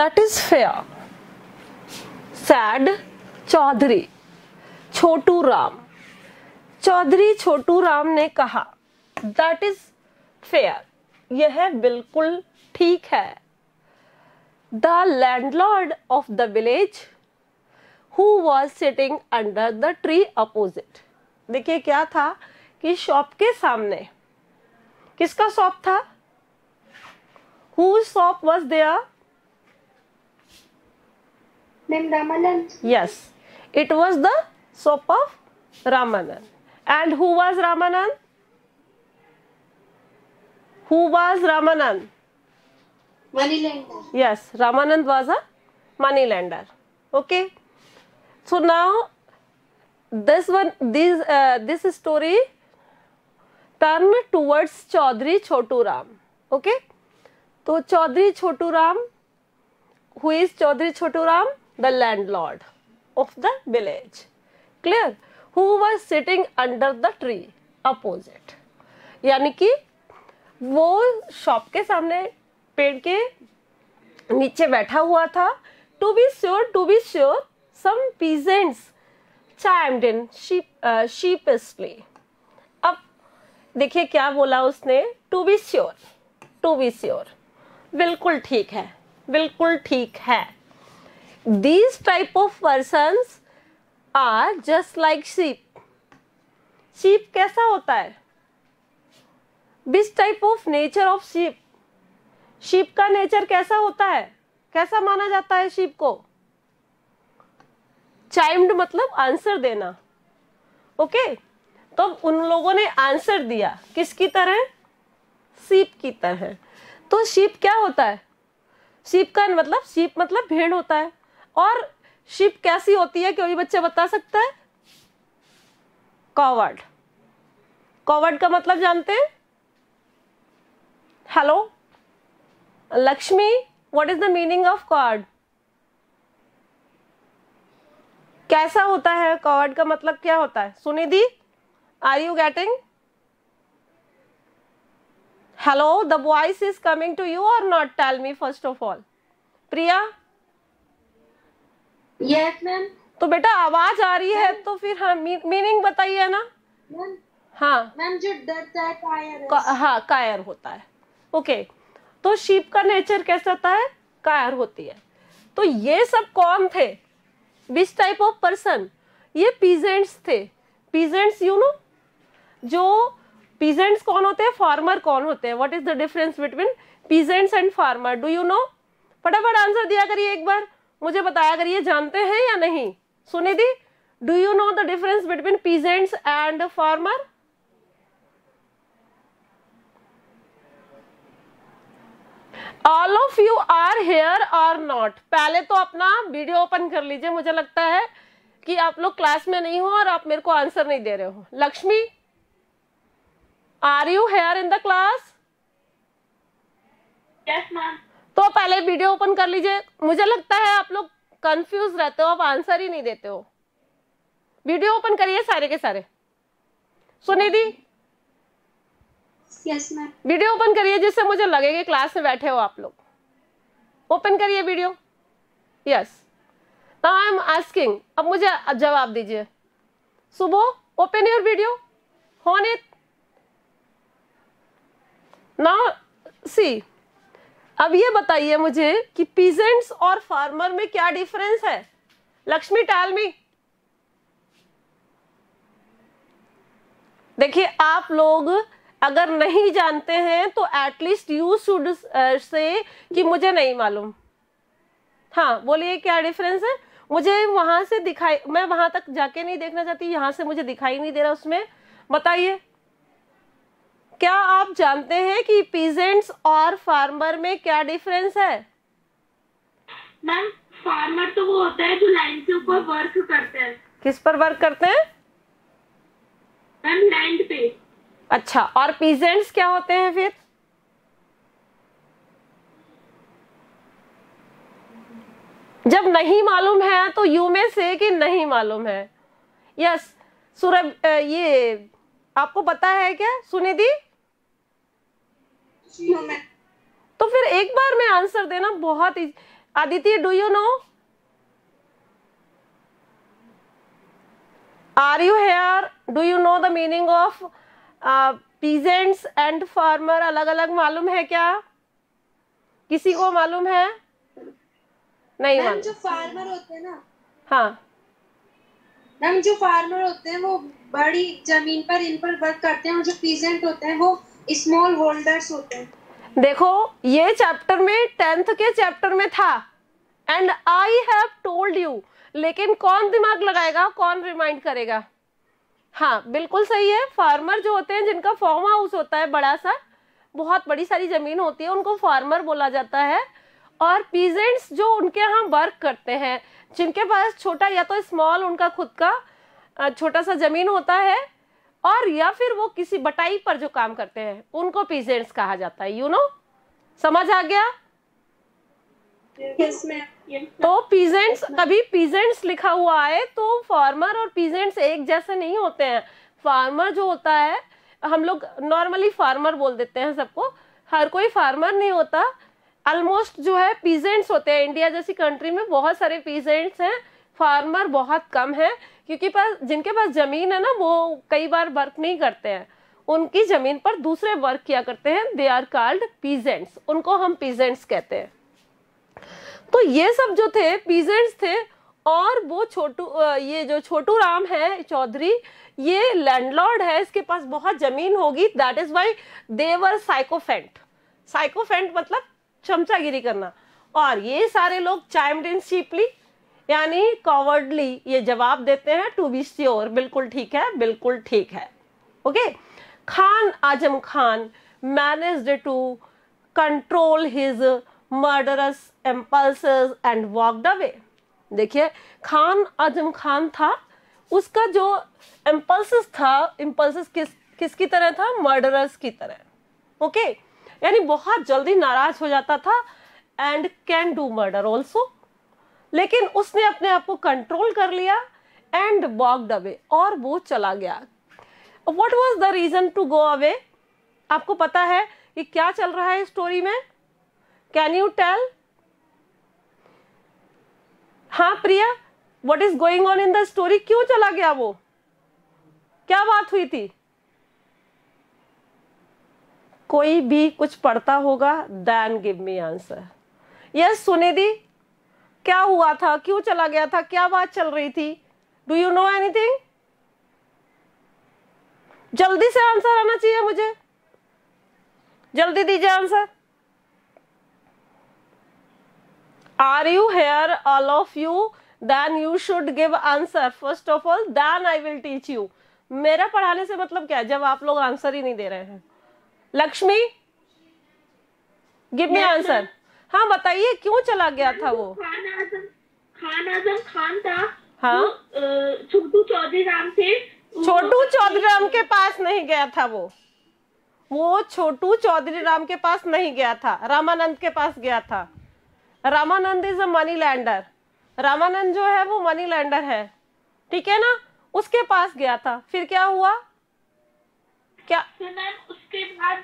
That is fair. Said Chaudhary Chhotu Ram. Chaudhary Chhotu Ram ने कहा that is fair, यह बिल्कुल ठीक है। The landlord of the village who was sitting under the tree opposite. देखिए क्या था कि शॉप के सामने, किसका शॉप था? Whose shop was there? Ma'am, Ramanand. Yes, it was the shop of Ramanand. And who was Ramanand? Who was Ramanand? Moneylender. Yes, Ramanand was a moneylender. Okay. So now this story turn towards Chaudhary Chotu Ram. Okay. तो Chaudhary Chhotu Ram, who is Chaudhary Chhotu Ram? The landlord of the village. Clear? Who was sitting under the tree opposite. यानी कि वो shop के सामने पेड़ के नीचे बैठा हुआ था। To be sure, some peasants chimed in sheepishly. अब देखिए क्या बोला उसने? To be sure, बिल्कुल ठीक है, बिल्कुल ठीक है। These type of persons are just like sheep. sheep कैसा होता है? Which type of nature of sheep? sheep का नेचर कैसा होता है? कैसा माना जाता है sheep को? chimed मतलब आंसर देना। ओके, तो उन लोगों ने आंसर दिया किसकी तरह? sheep की तरह। तो शीप क्या होता है? शीप मतलब भेड़ होता है। और शीप कैसी होती है, कोई बच्चा बता सकता है? कॉवर्ड। कॉवर्ड का मतलब जानते हैं? Hello Lakshmi, what is the meaning of coward? कैसा होता है कॉवर्ड का मतलब क्या होता है? Sunidhi, are you getting? Hello, the voice is coming to you or not? Tell me first of all. Priya? Yes, ma'am. तो बेटा आवाज आ रही है तो फिर हाँ मीनिंग बताइए ना। Ma'am. हाँ मैम जो डरता है कायर है। हाँ कायर होता है। ओके, तो शीप का नेचर कैसा होता है? कायर होती है। तो ये सब कौन थे? Which type of person? ये पीजेंट्स थे। पीजेंट्स यू नो, जो पीजेंट्स कौन होते हैं? फार्मर कौन होते हैं? What is the difference between peasants and farmer? Do you no? फटाफट आंसर दिया करिए, एक बार मुझे बताया करिए जानते हैं या नहीं। Sunidhi, do you know the difference between peasants and farmer? All of you are here or not? पहले तो अपना वीडियो ओपन कर लीजिए, मुझे लगता है कि आप लोग क्लास में नहीं हो और आप मेरे को आंसर नहीं दे रहे हो। Lakshmi, are you here in the class? Yes ma'am. तो पहले वीडियो ओपन कर लीजिए। मुझे लगता है आप लोग कंफ्यूज रहते हो, आप आंसर ही नहीं देते हो। वीडियो ओपन करिए सारे के सारे। Sunidhi, yes ma'am. Video open करिए जिससे मुझे लगे कि क्लास में बैठे हो आप लोग। ओपन करिए video. Yes, now I am asking, अब मुझे जवाब दीजिए। सुबह, open your video, on it. Now see, अब ये बताइए मुझे कि पीजेंट्स और फार्मर में क्या डिफरेंस है? Lakshmi, tell me. देखिए आप लोग अगर नहीं जानते हैं तो एटलीस्ट यू शुड से कि मुझे नहीं मालूम। हाँ बोलिए क्या डिफरेंस है? मुझे वहां से दिखाई, मैं वहां तक जाके नहीं देखना चाहती, यहाँ से मुझे दिखाई नहीं दे रहा उसमें। बताइए क्या आप जानते हैं कि पीजेंट्स और फार्मर में क्या डिफरेंस है? मैम फार्मर तो वो होता है जो लाइन के ऊपर वर्क करते हैं। किस पर वर्क करते हैं? मैम लैंड पे। अच्छा, और पीजेंट्स क्या होते हैं फिर? जब नहीं मालूम है तो यू में से कि नहीं मालूम है। यस सूरज, ये आपको पता है क्या सुनिधि? No ma'am. तो फिर एक बार में आंसर देना बहुत ही, Aditi, do you know? Are you here? Do you know the meaning of peasants and farmer? अलग अलग मालूम है क्या? किसी को मालूम है? नहीं मैम मालूम। जो फार्मर होते हैं ना, हाँ मैम जो फार्मर होते हैं वो बड़ी जमीन पर इन पर वर्क करते हैं, और जो पीजेंट होते हैं वो स्मॉल होल्डर्स होते हैं। देखो ये चैप्टर में 10th के चैप्टर में था, and I have told you, लेकिन कौन दिमाग लगाएगा, कौन रिमाइंड करेगा? हाँ बिल्कुल सही है। फार्मर जो होते हैं जिनका फार्म हाउस होता है बड़ा सा, बहुत बड़ी सारी जमीन होती है, उनको फार्मर बोला जाता है। और पीजेंट्स जो उनके यहाँ वर्क करते हैं, जिनके पास छोटा या तो स्मॉल उनका खुद का छोटा सा जमीन होता है, और या फिर वो किसी बटाई पर जो काम करते हैं, उनको पीजेंट्स कहा जाता है। यू नो, समझ आ गया? Yes ma'am. तो पीजेंट्स, कभी पीजेंट्स लिखा हुआ आए तो फार्मर और पीजेंट्स एक जैसे नहीं होते हैं। फार्मर जो होता है, हम लोग नॉर्मली फार्मर बोल देते हैं सबको, हर कोई फार्मर नहीं होता। ऑलमोस्ट जो है पीजेंट्स होते हैं। इंडिया जैसी कंट्री में बहुत सारे पीजेंट्स हैं, फार्मर बहुत कम है, क्योंकि जिनके पास जमीन है ना, वो कई बार वर्क नहीं करते हैं, उनकी जमीन पर दूसरे वर्क किया करते हैं। दे आर कॉल्ड पीजेंट्स, उनको हम पीजेंट्स कहते हैं। तो ये सब जो थे पीजेंट्स थे। और वो ये जो छोटू राम है चौधरी, ये लैंडलॉर्ड है, इसके पास बहुत जमीन होगी, that is why they were sycophant. Sycophant मतलब चमचागिरी करना। और ये सारे लोग चाइम्ड इन चीपली, यानी कॉवर्डली ये जवाब देते हैं टू बी श्योर। बिल्कुल ठीक है, बिल्कुल ठीक है। Okay. Khan Azam Khan managed to control his murderous impulses and walked away. देखिए, खान आजम खान था, उसका जो इम्पल्सेस था, इम्पल्सेस किसकी तरह था? मर्डरस की तरह। ओके, यानी बहुत जल्दी नाराज हो जाता था, and can do murder also. लेकिन उसने अपने आप को कंट्रोल कर लिया, एंड वॉकड अवे, और वो चला गया। What was the reason to go away? आपको पता है कि क्या चल रहा है स्टोरी में? Can you tell? हाँ Priya, what is going on in the story? क्यों चला गया वो? क्या बात हुई थी? कोई भी कुछ पढ़ता होगा, then give me answer. Yes Sunidhi, क्या हुआ था? क्यों चला गया था? क्या बात चल रही थी? Do you know anything? जल्दी से आंसर आना चाहिए मुझे, जल्दी दीजिए answer. Are you here, all of you? Then you should give answer first of all, then I will teach you. मेरा पढ़ाने से मतलब क्या है जब आप लोग आंसर ही नहीं दे रहे हैं? Lakshmi, give me answer. हाँ बताइए, क्यों चला गया था वो? खान आजम खान था। हाँ, छोटू चौधरी राम थे। छोटू चौधरी राम के पास नहीं गया था वो छोटू चौधरी राम के पास नहीं गया था, रामानंद के पास गया था। Ramanand is a money lender. Ramanand जो है वो मनी लैंडर है, ठीक है ना? उसके पास गया था। फिर क्या हुआ? क्या मैम उसके बाद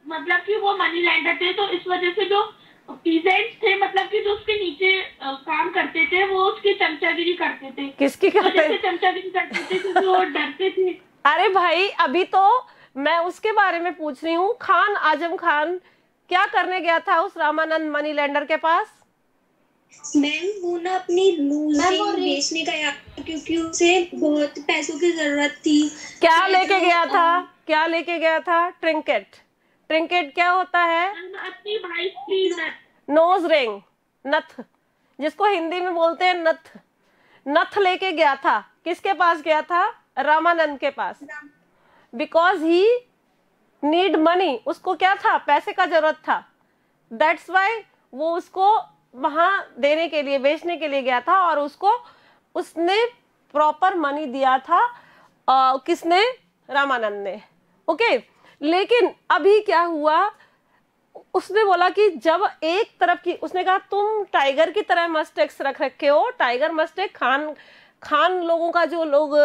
मतलब कि वो मनी लैंडर थे, तो इस वजह से जो पीजेंट्स थे, मतलब कि जो उसके नीचे काम करते थे, वो उसकी चमचागिरी करते थे। किसकी करते थे? चमचागिरी करते थे क्योंकि वो डरते थे। अरे भाई, अभी तो मैं उसके बारे में पूछ रही हूँ। खान आजम खान क्या करने गया था उस रामानंद मनी लैंडर के पास? मैम वो ना अपनी रिंग बेचने गया क्योंकि उसे बहुत पैसों की जरूरत थी। क्या लेके गया था? क्या लेके गया था? ट्रिंकेट। ट्रिंकेट क्या होता है? अपनी भाई की नोज रिंग, नथ, जिसको हिंदी में बोलते हैं नथ। नथ लेके गया था। किसके पास गया था? रामानंद के पास। बिकॉज ही नीड मनी, उसको क्या था? पैसे का जरूरत था। दैट्स वाई वो उसको वहां देने के लिए, बेचने के लिए गया था, और उसने प्रॉपर मनी दिया था। किसने? रामानंद ने। ओके, लेकिन अभी क्या हुआ? उसने बोला कि जब एक तरफ की, उसने कहा तुम टाइगर की तरह मस्टेक्स रख रखे हो। टाइगर मस्टेक खान लोगों का, जो लोग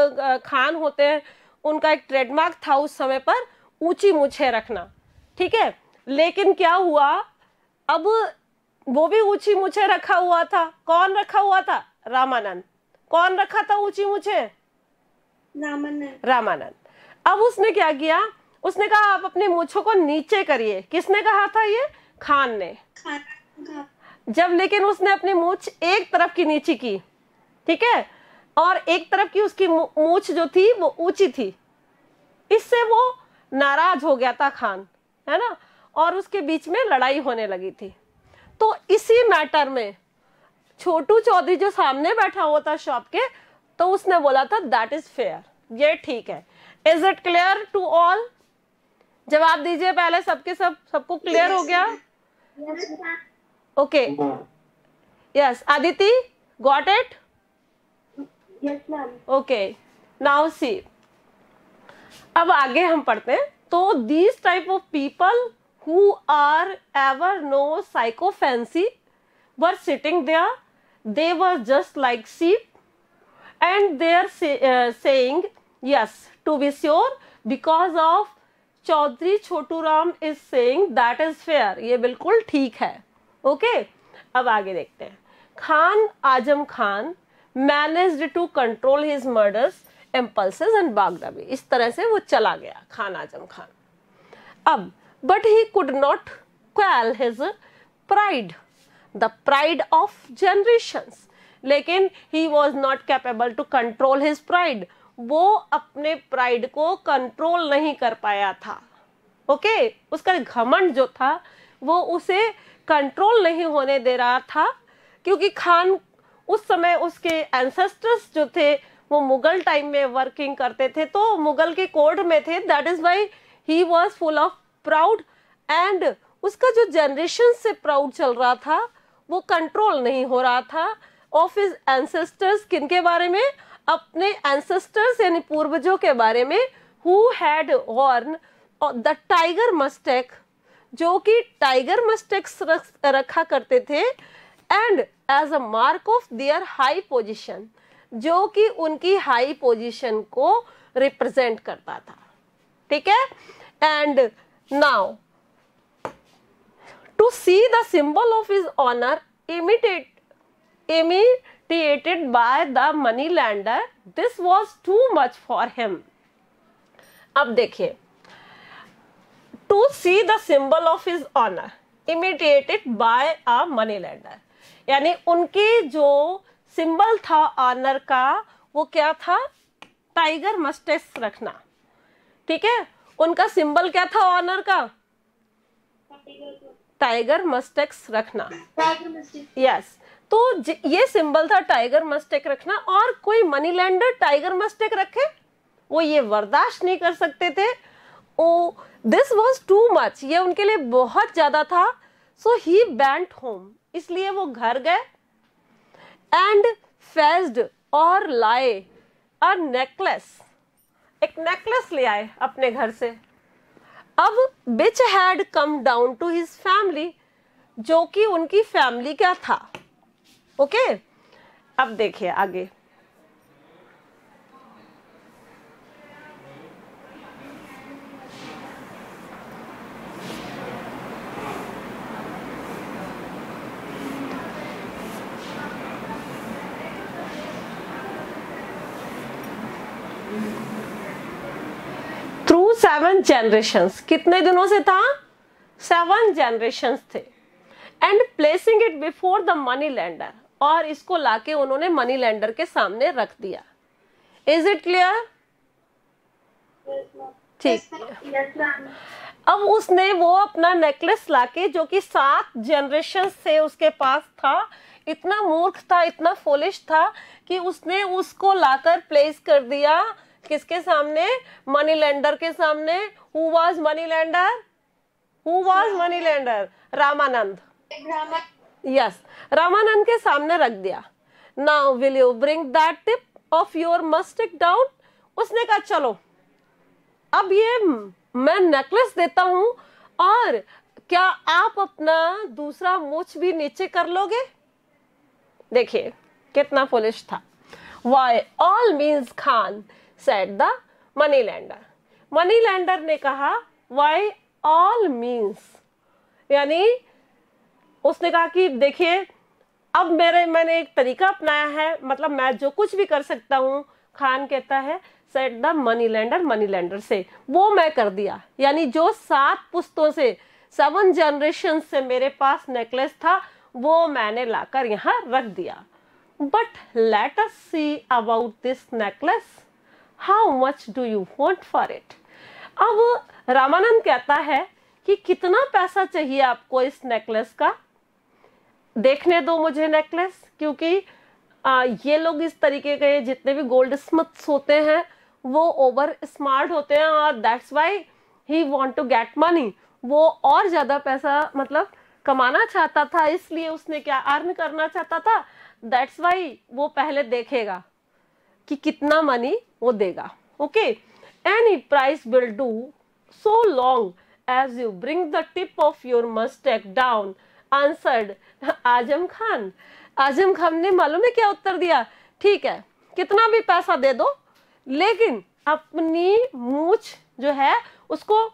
खान होते हैं, उनका एक ट्रेडमार्क था उस समय पर, ऊंची मूछें रखना, ठीक है। लेकिन क्या हुआ? अब वो भी ऊंची मूछें रखा हुआ था। कौन रखा हुआ था? रामानंद। कौन रखा था ऊंची मूछें? रामानंद। अब उसने क्या किया, उसने कहा आप अपनी मूछों को नीचे करिए। किसने कहा था ये? खान ने। जब लेकिन उसने अपनी मूछ एक तरफ की नीचे की, ठीक है, और एक तरफ की उसकी मूछ जो थी वो ऊंची थी, इससे वो नाराज हो गया था खान, है ना, और उसके बीच में लड़ाई होने लगी थी। तो इसी मैटर में छोटू चौधरी जो सामने बैठा हुआ था शॉप के, तो उसने बोला था दैट इज फेयर, ये ठीक है। Is it clear to all? जवाब दीजिए पहले सबके सब। सबको क्लियर हो गया? Okay, yes. Aditi, got it? Yes ma'am. Okay, now see, अब आगे हम पढ़ते हैं। तो these type of people who are ever no sycophancy were sitting there, they were just like sheep, and they are saying yes, to be sure, because of Chaudhary Chhotu Ram is saying that is fair, ये बिल्कुल ठीक है। Okay, अब आगे देखते हैं। Khan Azam Khan managed to control his murders impulses and बागदाबी, इस तरह से वो चला गया खान आजम खान। अब but he could not quell his pride, the pride of generations, लेकिन he was not capable to control his pride, वो अपने प्राइड को कंट्रोल नहीं कर पाया था। ओके, उसका घमंड जो था वो उसे कंट्रोल नहीं होने दे रहा था, क्योंकि खान उस समय उसके एंसेस्टर्स जो थे वो मुगल टाइम में वर्किंग करते थे, तो मुगल के कोड में थे, that is why he was full of proud, and उसका जो जनरेशन से प्राउड चल रहा था वो कंट्रोल नहीं हो रहा था ऑफ हिज एंसेस्टर्स। किनके बारे में? अपने एंसेस्टर्स यानी पूर्वजों के बारे में, who had worn the tiger mustache, जो कि टाइगर मस्टेक्स रखा करते थे, and as a mark of their high position, जो कि उनकी हाई पोजीशन को रिप्रेजेंट करता था। ठीक है, and now to see the symbol of his honor imitated by the money lender, this was too much for him. अब देखिए, to see the symbol of his honor imitated by a money lender, यानी उनकी जो symbol था honour का वो क्या था? टाइगर मस्टेक्स रखना। ठीक है, उनका सिंबल क्या था ऑनर का? टाइगर मस्टेक्स रखना। यस, तो ये सिंबल था टाइगर मस्टेक रखना, और कोई मनी लैंडर टाइगर मस्टेक रखे वो ये बर्दाश्त नहीं कर सकते थे। ओ, दिस वॉज टू मच, ये उनके लिए बहुत ज्यादा था। सो ही वेंट होम, इसलिए वो घर गए, एंड फेस्ड और लाए अ नेकलेस, एक नेकलेस ले आए अपने घर से। अब which had come down to his family, जो कि उनकी फैमिली क्या था। ओके, अब देखिए आगे। थ्रू 7 जनरेशंस, कितने दिनों से था? 7 जनरेशंस थे, and placing it before the money lender, और इसको लाके उन्होंने मनी लेंडर के सामने रख दिया। Is it clear? ठीक। अब उसने वो अपना नेकलेस लाके, जो कि 7 जनरेशन से उसके पास था, इतना मूर्ख था, इतना फोलिश था कि उसने उसको लाकर प्लेस कर दिया किसके सामने? मनी लेंडर के सामने। Who was money lender? Who was money lender? Ramanand. Yes, Ramanand के सामने रख दिया। Now will you bring that tip of your mustache down? उसने कहा चलो अब ये मैं नेकलेस देता हूं, और क्या आप अपना दूसरा मूछ भी नीचे कर लोगे? देखिए कितना फुलिश था। Why all means Khan, said the money lender. Money lender ने कहा why all means, यानी उसने कहा कि देखिए अब मैंने एक तरीका अपनाया है, मतलब मैं जो कुछ भी कर सकता हूँ, खान कहता है सेट द मनी लेंडर से, वो मैं कर दिया। यानी जो 7 पुश्तों से 7 जनरेशन से मेरे पास नेकलेस था वो मैंने लाकर यहाँ रख दिया। But let us see about this necklace, how much do you want for it. अब रामानंद कहता है कि कितना पैसा चाहिए आपको इस नेकलेस का, देखने दो मुझे नेकलेस, क्योंकि ये लोग इस तरीके के जितने भी गोल्ड स्मिथ्स होते हैं वो ओवर स्मार्ट होते हैं और that's why he want to get money. वो और ज्यादा पैसा मतलब कमाना चाहता था, इसलिए उसने क्या अर्न करना चाहता था, दैट्स वाई वो पहले देखेगा कि कितना मनी वो देगा। Okay, any price will do so long as you bring the tip of your mustache down, answered Azam Khan. Azam Khan ने मालूम है क्या उत्तर दिया, ठीक है कितना भी पैसा दे दो लेकिन अपनी मूछ जो है उसको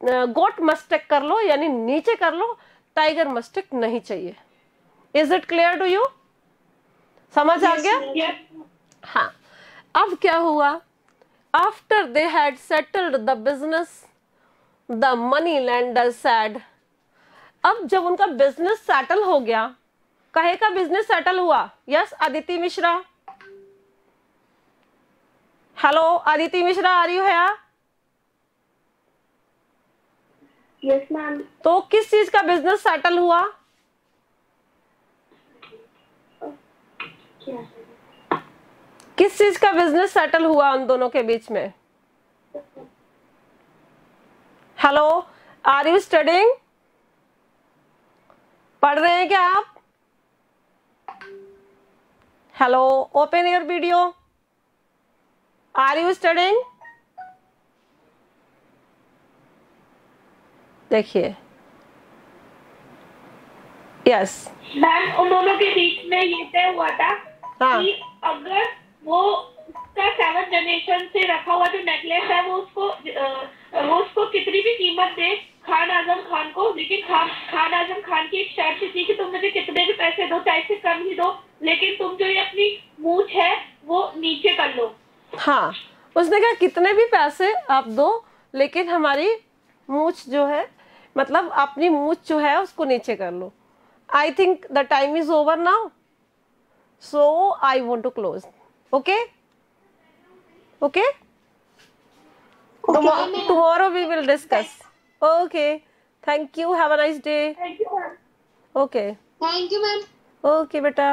गोट मस्टैक कर लो, यानी नीचे कर लो, टाइगर मस्टैक नहीं चाहिए। Is it clear to you? समझ आ गया? हाँ। अब क्या हुआ, after they had settled the business the money lender said. अब जब उनका बिजनेस सेटल हो गया, कहे का बिजनेस सेटल हुआ? यस अदिति मिश्रा, हेलो अदिति मिश्रा, आ रही हो है? Yes ma'am. तो किस चीज का बिजनेस सेटल हुआ? किस चीज का बिजनेस सेटल हुआ उन दोनों के बीच में? Hello, are you studying? पढ़ रहे हैं क्या आप? Hello, open your video. Are you studying? देखिए, यस मैम उन दोनों के बीच में ये तय हुआ था हाँ। कि अगर वो उसका 7 जनरेशन से रखा हुआ जो नेकलेस है वो उसको कितनी भी कीमत दे खान आजम खान को, लेकिन खान आजम खान की एक शर्त थी कि तुम मुझे कितने भी पैसे दो, चाहे से कम ही दो, लेकिन तुम जो ये अपनी मूछ है वो नीचे कर लो। हाँ, उसने कहा कितने भी पैसे आप दो लेकिन हमारी मूछ जो है, मतलब अपनी मूछ जो है उसको नीचे कर लो। I think the time is over now, so I want to close. Okay okay, tomorrow we will discuss. Okay, thank you, have a nice day. Thank you ma'am. Okay thank you ma'am. okay बेटा।